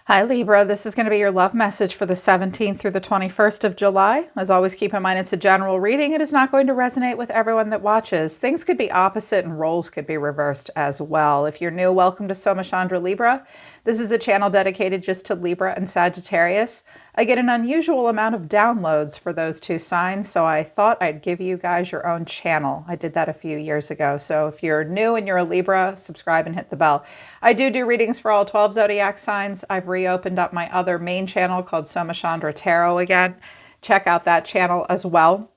Hi Libra, this is going to be your love message for the 17th through the 21st of July. As always, keep in mind it's a general reading. It is not going to resonate with everyone that watches. Things could be opposite and roles could be reversed as well. If you're new, welcome to Somachandra Libra. This is a channel dedicated just to Libra and Sagittarius. I get an unusual amount of downloads for those two signs, so I thought I'd give you guys your own channel. I did that a few years ago, so if you're new and you're a Libra, subscribe and hit the bell. I do readings for all 12 Zodiac signs. I've reopened up my other main channel called Somachandra Tarot again. Check out that channel as well.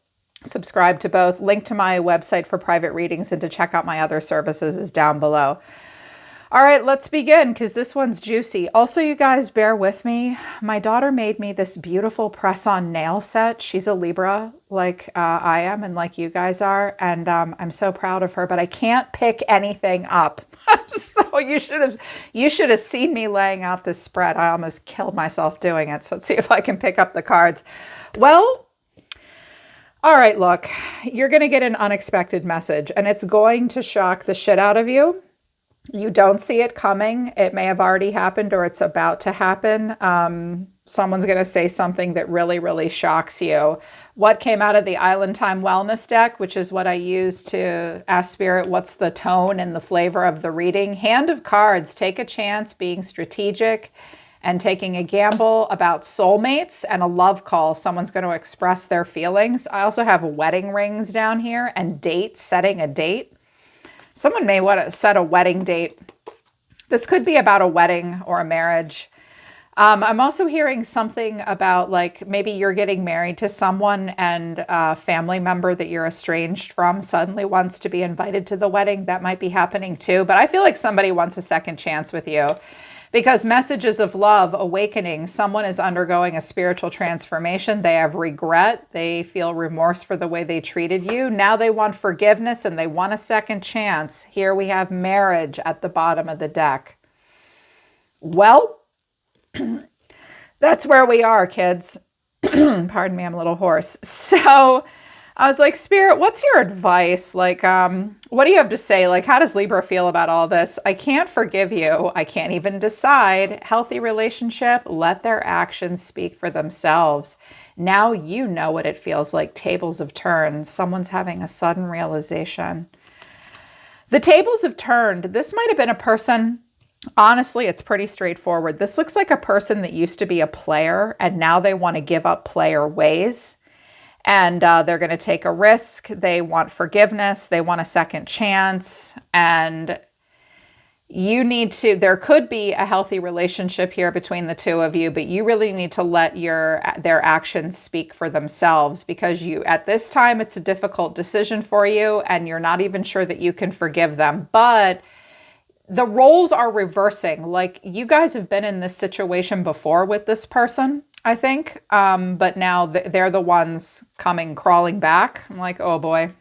Subscribe to both. Link to my website for private readings and to check out my other services is down below. All right, let's begin because this one's juicy. Also, you guys, bear with me. My daughter made me this beautiful press-on nail set. She's a Libra like I am and like you guys are, and I'm so proud of her, but I can't pick anything up. So you should have seen me laying out this spread. I almost killed myself doing it. So let's see if I can pick up the cards. Well, all right, look, you're going to get an unexpected message, and it's going to shock the shit out of you. You don't see it coming. It may have already happened or it's about to happen. Someone's going to say something that really, really shocks you. What came out of the Island Time Wellness deck, which is what I use to ask Spirit, what's the tone and the flavor of the reading? Hand of Cards, take a chance, being strategic and taking a gamble about soulmates and a love call. Someone's going to express their feelings. I also have wedding rings down here and dates, setting a date. Someone may want to set a wedding date. This could be about a wedding or a marriage. I'm also hearing something about like maybe you're getting married to someone and a family member that you're estranged from suddenly wants to be invited to the wedding. That might be happening too. But I feel like somebody wants a second chance with you. Because messages of love, awakening, someone is undergoing a spiritual transformation. They have regret. They feel remorse for the way they treated you. Now they want forgiveness and they want a second chance. Here we have marriage at the bottom of the deck. Well, that's where we are, kids. Pardon me, I'm a little hoarse. So I was like, Spirit, what's your advice? Like, what do you have to say? Like, how does Libra feel about all this? I can't forgive you. I can't even decide. Healthy relationship, let their actions speak for themselves. Now you know what it feels like. Tables have turned. Someone's having a sudden realization. The tables have turned. This might have been a person. Honestly, it's pretty straightforward. This looks like a person that used to be a player and now they want to give up player ways. And they're going to take a risk. They want forgiveness. They want a second chance. And you need to, there could be a healthy relationship here between the two of you, but you really need to let their actions speak for themselves because at this time, it's a difficult decision for you and you're not even sure that you can forgive them. But the roles are reversing. Like you guys have been in this situation before with this person, I think. But now they're the ones crawling back. I'm like, oh boy.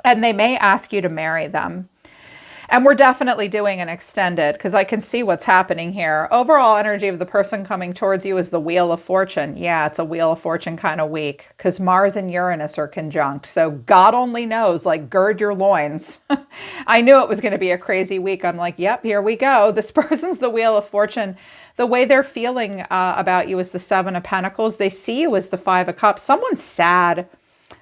And they may ask you to marry them. And we're definitely doing an extended because I can see what's happening here. Overall energy of the person coming towards you is the Wheel of Fortune. Yeah, it's a Wheel of Fortune kind of week because Mars and Uranus are conjunct. So God only knows, like gird your loins. I knew it was going to be a crazy week. I'm like, yep, here we go. This person's the Wheel of Fortune. The way they're feeling about you is the Seven of Pentacles. They see you as the Five of Cups. Someone's sad.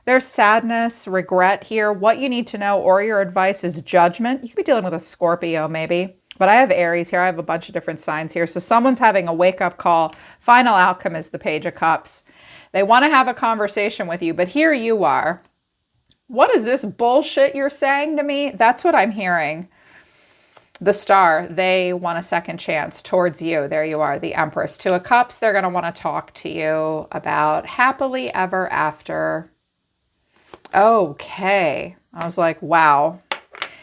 There's sadness, regret here. What you need to know or your advice is judgment. You could be dealing with a Scorpio maybe, but I have Aries here. I have a bunch of different signs here. So someone's having a wake-up call. Final outcome is the Page of Cups. They want to have a conversation with you, but here you are. What is this bullshit you're saying to me? That's what I'm hearing. The Star, they want a second chance towards you. There you are, the Empress. Two of Cups, they're going to want to talk to you about happily ever after. Okay. I was like, wow.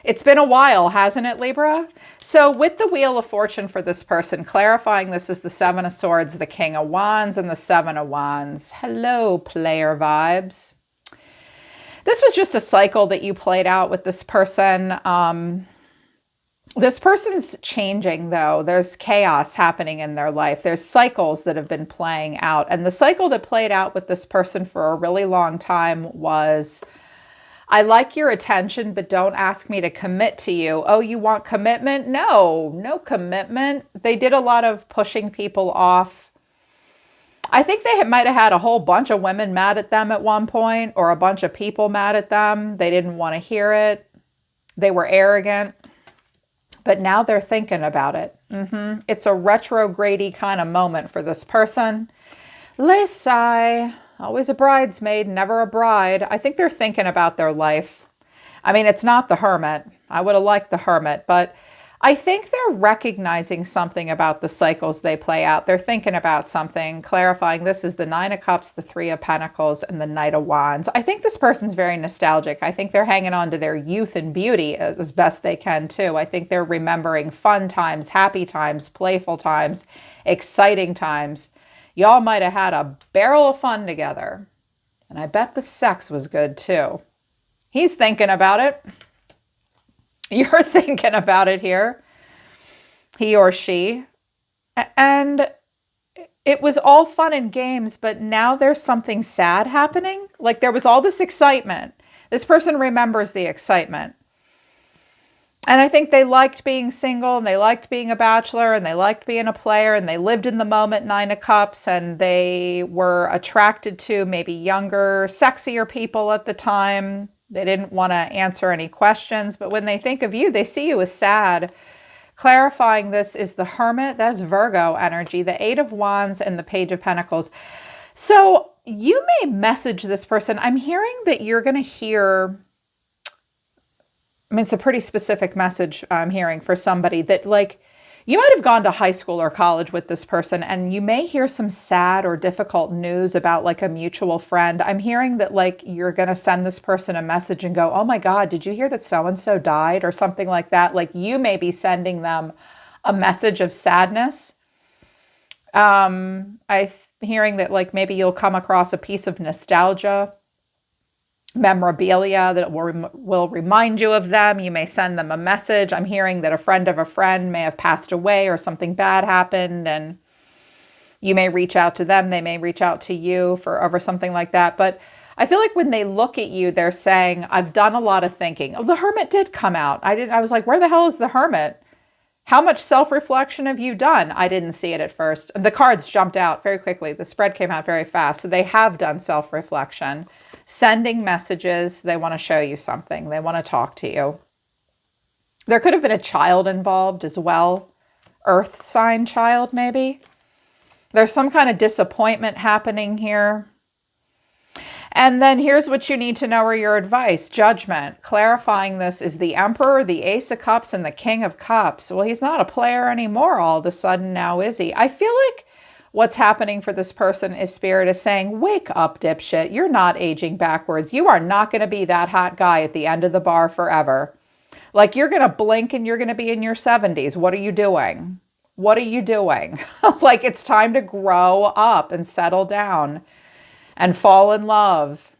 It's been a while, hasn't it, Libra? So with the Wheel of Fortune for this person, clarifying this is the Seven of Swords, the King of Wands, and the Seven of Wands. Hello, player vibes. This was just a cycle that you played out with this person. This person's changing, though. There's chaos happening in their life. There's cycles that have been playing out. And the cycle that played out with this person for a really long time was, I like your attention, but don't ask me to commit to you. Oh, you want commitment? No, no commitment. They did a lot of pushing people off. I think they might have had a whole bunch of women mad at them at one point, or a bunch of people mad at them. They didn't want to hear it. They were arrogant. But now they're thinking about it. It's a retrograde-y kind of moment for this person. Lesai, always a bridesmaid, never a bride. I think they're thinking about their life. I mean, it's not the Hermit. I would have liked the Hermit, but I think they're recognizing something about the cycles they play out. They're thinking about something, clarifying this is the Nine of Cups, the Three of Pentacles, and the Knight of Wands. I think this person's very nostalgic. I think they're hanging on to their youth and beauty as best they can, too. I think they're remembering fun times, happy times, playful times, exciting times. Y'all might have had a barrel of fun together. And I bet the sex was good, too. He's thinking about it. You're thinking about it here, he or she. And it was all fun and games, but now there's something sad happening. Like there was all this excitement. This person remembers the excitement. And I think they liked being single, and they liked being a bachelor, and they liked being a player, and they lived in the moment, Nine of Cups, and they were attracted to maybe younger, sexier people at the time. They didn't want to answer any questions, but when they think of you, they see you as sad. Clarifying this is the Hermit. That's Virgo energy, the Eight of Wands and the Page of Pentacles. So you may message this person. I'm hearing that you're going to hear, I mean, it's a pretty specific message I'm hearing for somebody that like, you might have gone to high school or college with this person and you may hear some sad or difficult news about like a mutual friend. I'm hearing that like you're going to send this person a message and go, oh my God, did you hear that so-and-so died or something like that? Like you may be sending them a message of sadness. I'm hearing that like maybe you'll come across a piece of nostalgia, memorabilia that will remind you of them. You may send them a message. I'm hearing that a friend of a friend may have passed away or something bad happened, and you may reach out to them. They may reach out to you over something like that. But I feel like when they look at you, they're saying, I've done a lot of thinking. Oh, the Hermit did come out. I was like, where the hell is the Hermit? How much self-reflection have you done? I didn't see it at first. The cards jumped out very quickly. The spread came out very fast. So they have done self-reflection. Sending messages, they want to show you something. They want to talk to you. There could have been a child involved as well. Earth sign child, maybe. There's some kind of disappointment happening here. And then here's what you need to know or your advice. Judgment. Clarifying this is the Emperor, the Ace of Cups, and the King of Cups. Well, he's not a player anymore all of a sudden now, is he? I feel like what's happening for this person is Spirit is saying, wake up, dipshit. You're not aging backwards. You are not going to be that hot guy at the end of the bar forever. Like you're going to blink and you're going to be in your 70s. What are you doing? What are you doing? Like it's time to grow up and settle down and fall in love.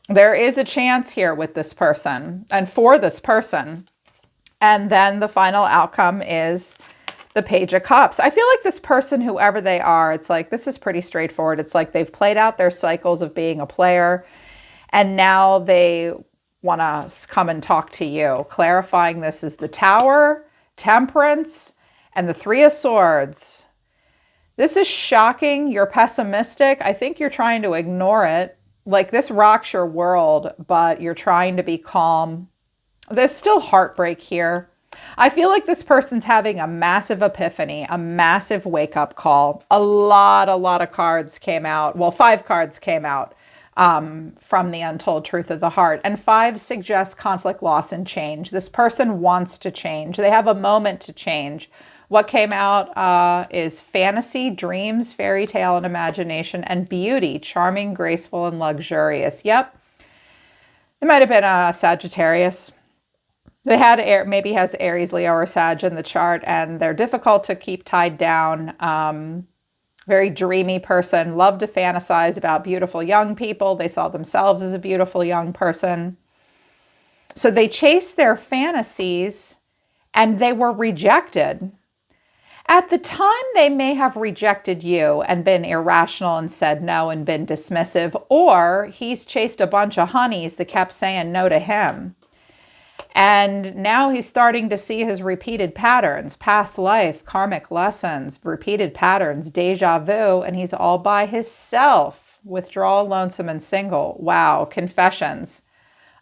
There is a chance here with this person and for this person. And then the final outcome is the Page of Cups. I feel like this person, whoever they are, it's like, this is pretty straightforward. It's like they've played out their cycles of being a player and now they want to come and talk to you. Clarifying this is the Tower, Temperance, and the Three of Swords. This is shocking. You're pessimistic. I think you're trying to ignore it. Like this rocks your world, but you're trying to be calm. There's still heartbreak here. I feel like this person's having a massive epiphany, a massive wake-up call. A lot of cards came out. Well, 5 cards came out from the Untold Truth of the Heart. And 5 suggests conflict, loss, and change. This person wants to change. They have a moment to change. What came out is fantasy, dreams, fairy tale, and imagination, and beauty, charming, graceful, and luxurious. Yep. It might have been a Sagittarius. They had maybe has Aries, Leo, or Sag in the chart, and they're difficult to keep tied down. Very dreamy person, love to fantasize about beautiful young people. They saw themselves as a beautiful young person. So they chased their fantasies, and they were rejected. At the time, they may have rejected you and been irrational and said no and been dismissive, or he's chased a bunch of honeys that kept saying no to him. And now he's starting to see his repeated patterns, past life, karmic lessons, repeated patterns, deja vu, and he's all by himself. Withdrawal, lonesome, and single. Wow, confessions.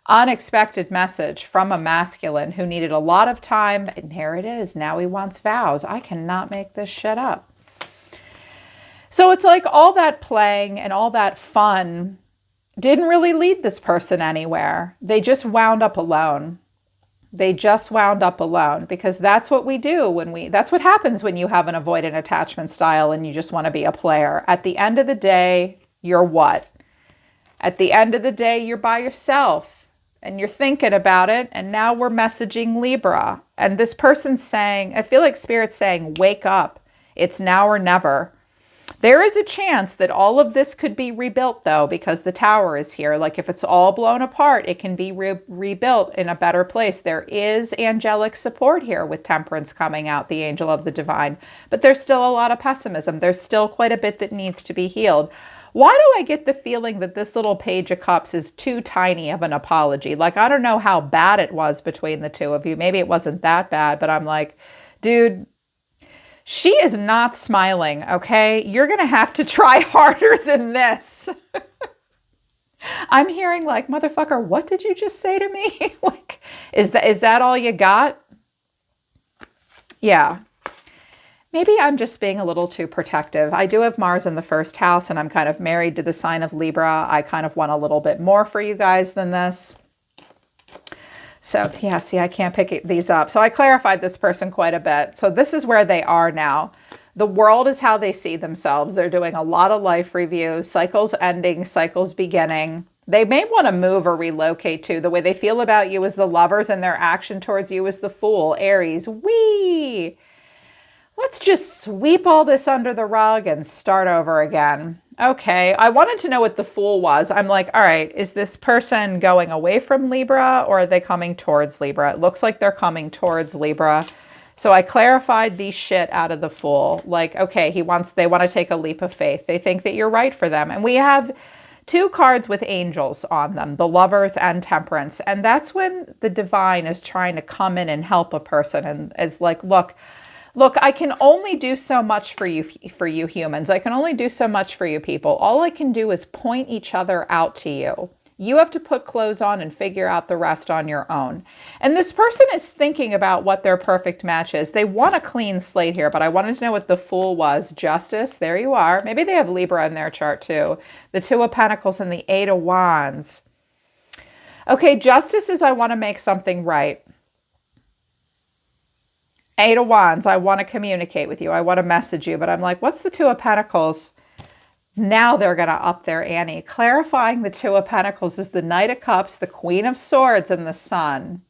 Unexpected message from a masculine who needed a lot of time, and here it is. Now he wants vows. I cannot make this shit up. So it's like all that playing and all that fun didn't really lead this person anywhere. They just wound up alone. They just wound up alone, because that's what we do that's what happens when you have an avoidant attachment style and you just want to be a player. At the end of the day, you're what? At the end of the day, you're by yourself and you're thinking about it. And now we're messaging Libra. And this person's saying, I feel like Spirit's saying, wake up. It's now or never. There is a chance that all of this could be rebuilt, though, because the Tower is here. Like, if it's all blown apart, it can be rebuilt in a better place. There is angelic support here with Temperance coming out, the angel of the divine. But there's still a lot of pessimism. There's still quite a bit that needs to be healed. Why do I get the feeling that this little Page of Cups is too tiny of an apology? Like, I don't know how bad it was between the two of you. Maybe it wasn't that bad, but I'm like, dude, she is not smiling, okay? You're going to have to try harder than this. I'm hearing like, motherfucker, what did you just say to me? Like, is that all you got? Yeah. Maybe I'm just being a little too protective. I do have Mars in the first house, and I'm kind of married to the sign of Libra. I kind of want a little bit more for you guys than this. So yeah, see, I can't pick these up. So I clarified this person quite a bit. So this is where they are now. The world is how they see themselves. They're doing a lot of life reviews, cycles ending, cycles beginning. They may want to move or relocate too. The way they feel about you is the Lovers, and their action towards you is the Fool, Aries. Whee! Let's just sweep all this under the rug and start over again. Okay, I wanted to know what the Fool was. I'm like, all right, is this person going away from Libra, or are they coming towards Libra? It looks like they're coming towards Libra. So I clarified the shit out of the Fool. Like, okay, they want to take a leap of faith. They think that you're right for them. And we have two cards with angels on them, the Lovers and Temperance. And that's when the divine is trying to come in and help a person, and is like, look, I can only do so much for you humans. I can only do so much for you people. All I can do is point each other out to you. You have to put clothes on and figure out the rest on your own. And this person is thinking about what their perfect match is. They want a clean slate here, but I wanted to know what the Fool was. Justice, there you are. Maybe they have Libra in their chart too. The Two of Pentacles and the Eight of Wands. Okay, Justice is I want to make something right. Eight of Wands, I want to communicate with you. I want to message you. But I'm like, what's the Two of Pentacles? Now they're going to up their ante. Clarifying the Two of Pentacles is the Knight of Cups, the Queen of Swords, and the Sun.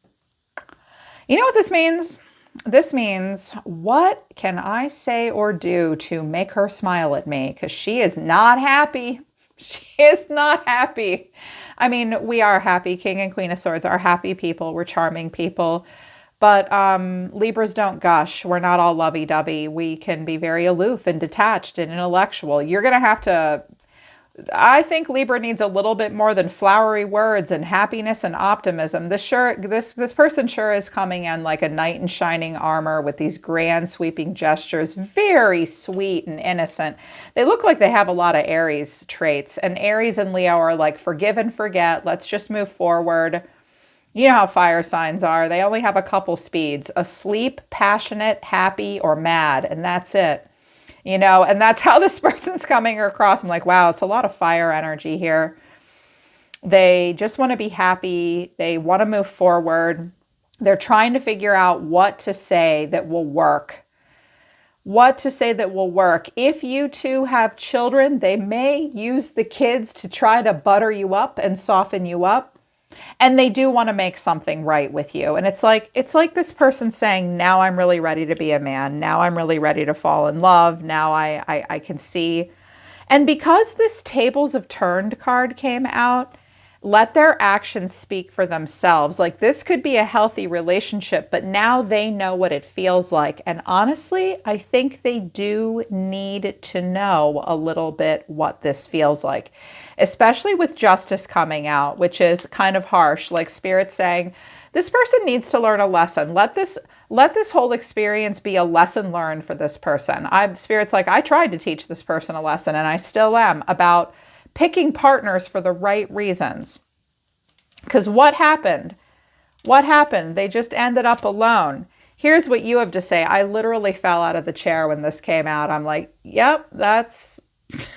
You know what this means? This means, what can I say or do to make her smile at me? Because she is not happy. She is not happy. I mean, we are happy. King and Queen of Swords are happy people. We're charming people. But Libras don't gush. We're not all lovey-dovey. We can be very aloof and detached and intellectual. You're going to have to... I think Libra needs a little bit more than flowery words and happiness and optimism. This person sure is coming in like a knight in shining armor with these grand sweeping gestures. Very sweet and innocent. They look like they have a lot of Aries traits. And Aries and Leo are like, forgive and forget. Let's just move forward. You know how fire signs are. They only have a couple speeds: asleep, passionate, happy, or mad. And that's it. You know, and that's how this person's coming across. I'm like, wow, it's a lot of fire energy here. They just want to be happy. They want to move forward. They're trying to figure out what to say that will work. What to say that will work. If you two have children, they may use the kids to try to butter you up and soften you up. And they do want to make something right with you. And it's like this person saying, now I'm really ready to be a man. Now I'm really ready to fall in love. Now I can see. And because this Tables of Turned card came out, Let their actions speak for themselves. Like, this could be a healthy relationship, but now they know what it feels like. And honestly, I think they do need to know a little bit what this feels like, especially with justice coming out, which is kind of harsh. Like Spirit saying, this person needs to learn a lesson. Let this whole experience be a lesson learned for this person. Spirit's like, I tried to teach this person a lesson, and I still am, about picking partners for the right reasons. Because what happened? What happened? They just ended up alone. Here's what you have to say. I literally fell out of the chair when this came out. I'm like, yep, that's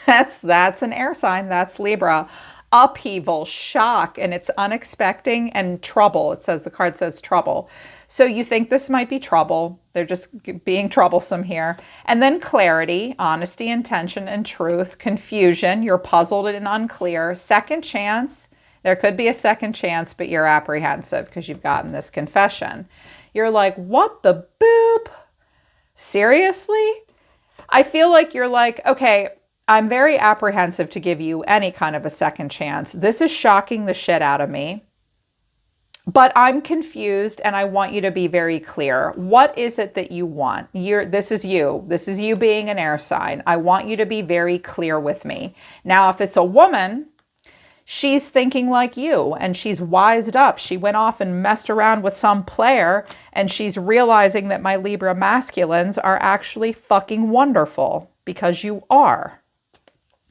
an air sign. That's Libra. Upheaval, shock, and it's unexpected, and trouble. The card says trouble. So you think this might be trouble. They're just being troublesome here. And then clarity, honesty, intention, and truth. Confusion, you're puzzled and unclear. Second chance, there could be a second chance, but you're apprehensive because you've gotten this confession. You're like, what the boop? Seriously? I feel like you're like, okay, I'm very apprehensive to give you any kind of a second chance. This is shocking the shit out of me. But I'm confused, and I want you to be very clear. What is it that you want? This is you. This is you being an air sign. I want you to be very clear with me. Now, if it's a woman, she's thinking like you, and she's wised up. She went off and messed around with some player, and she's realizing that my Libra masculines are actually fucking wonderful, because you are.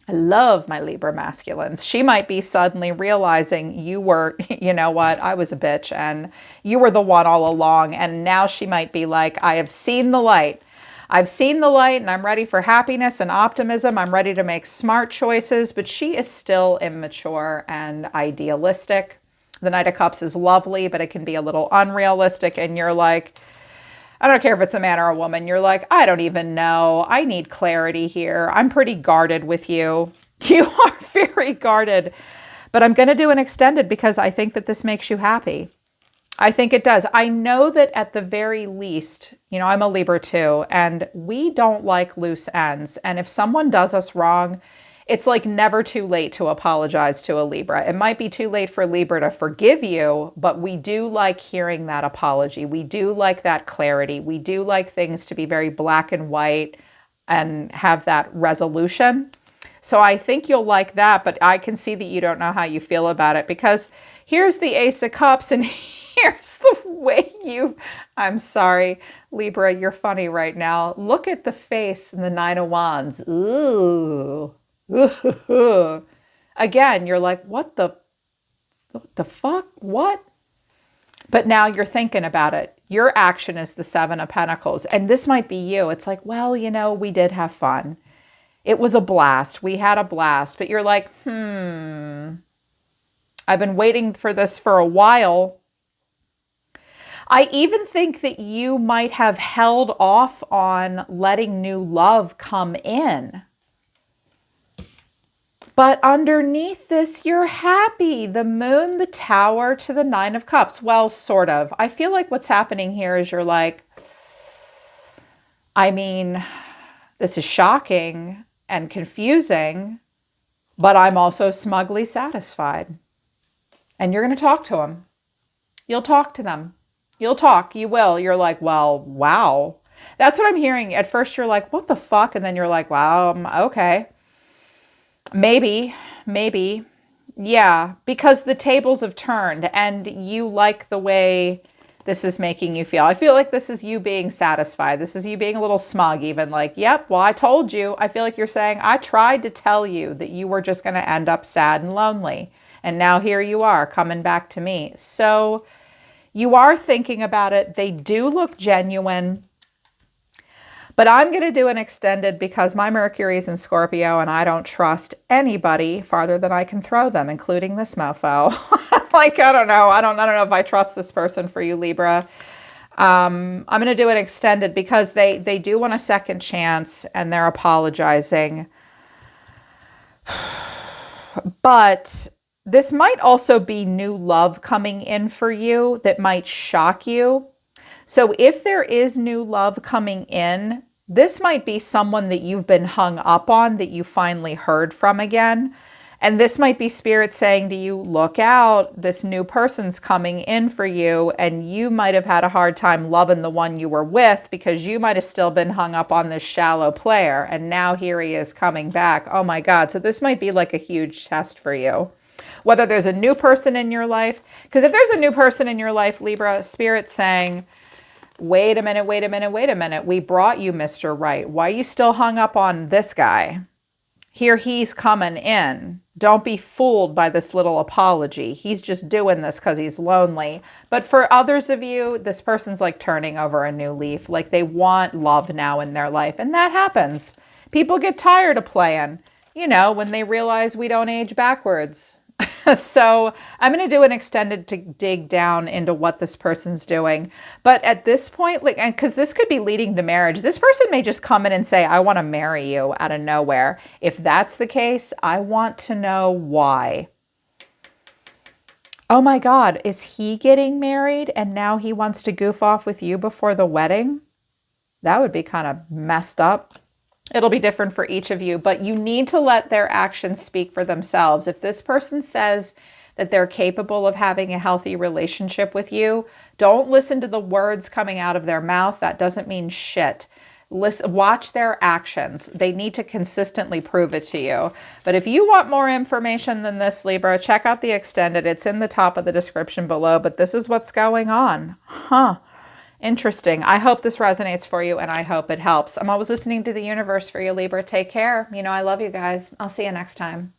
I love my Libra masculines. She might be suddenly realizing you were, you know what, I was a bitch and you were the one all along. And now she might be like, I have seen the light. I've seen the light, and I'm ready for happiness and optimism. I'm ready to make smart choices, but she is still immature and idealistic. The Knight of Cups is lovely, but it can be a little unrealistic. And you're like, I don't care if it's a man or a woman. You're like, I don't even know. I need clarity here. I'm pretty guarded with you. You are very guarded. But I'm going to do an extended because I think that this makes you happy. I think it does. I know that at the very least, you know, I'm a Libra too, and we don't like loose ends. And if someone does us wrong, it's like never too late to apologize to a Libra. It might be too late for Libra to forgive you, but we do like hearing that apology. We do like that clarity. We do like things to be very black and white and have that resolution. So I think you'll like that, but I can see that you don't know how you feel about it, because here's the Ace of Cups and here's the way I'm sorry, Libra, you're funny right now. Look at the face and the Nine of Wands. Ooh. Again, you're like, what the fuck? What? But now you're thinking about it. Your action is the Seven of Pentacles. And this might be you. It's like, well, you know, we did have fun. It was a blast. We had a blast. But you're like, I've been waiting for this for a while. I even think that you might have held off on letting new love come in. But underneath this, you're happy. The Moon, the Tower to the Nine of Cups. Well, sort of. I feel like what's happening here is you're like, I mean, this is shocking and confusing, but I'm also smugly satisfied. And you're going to talk to them. You'll talk to them. You'll talk. You will. You're like, well, wow. That's what I'm hearing. At first, you're like, what the fuck? And then you're like, wow, okay. Maybe. Yeah, because the tables have turned and you like the way this is making you feel. I feel like this is you being satisfied. This is you being a little smug even, like, yep, well, I told you. I feel like you're saying, I tried to tell you that you were just going to end up sad and lonely. And now here you are coming back to me. So you are thinking about it. They do look genuine. But I'm going to do an extended because my Mercury is in Scorpio and I don't trust anybody farther than I can throw them, including this mofo. Like, I don't know. I don't know if I trust this person for you, Libra. I'm going to do an extended because they do want a second chance and they're apologizing. But this might also be new love coming in for you that might shock you. So if there is new love coming in, this might be someone that you've been hung up on that you finally heard from again. And this might be Spirit saying to you, look out, this new person's coming in for you, and you might have had a hard time loving the one you were with because you might have still been hung up on this shallow player, and now here he is coming back. Oh my God. So this might be like a huge test for you. Whether there's a new person in your life, because if there's a new person in your life, Libra, Spirit's saying, wait a minute, wait a minute, wait a minute. We brought you Mr. Right. Why are you still hung up on this guy? Here he's coming in. Don't be fooled by this little apology. He's just doing this because he's lonely. But for others of you, this person's like turning over a new leaf. Like they want love now in their life. And that happens. People get tired of playing, you know, when they realize we don't age backwards. So I'm going to do an extended to dig down into what this person's doing. But at this point, like, because this could be leading to marriage, this person may just come in and say, I want to marry you out of nowhere. If that's the case, I want to know why. Oh my God, is he getting married and now he wants to goof off with you before the wedding? That would be kind of messed up. It'll be different for each of you, but you need to let their actions speak for themselves. If this person says that they're capable of having a healthy relationship with you, don't listen to the words coming out of their mouth. That doesn't mean shit. Listen, watch their actions. They need to consistently prove it to you. But if you want more information than this, Libra, check out the extended. It's in the top of the description below, but this is what's going on. Interesting. I hope this resonates for you, and I hope it helps. I'm always listening to the universe for you, Libra. Take care. You know, I love you guys. I'll see you next time.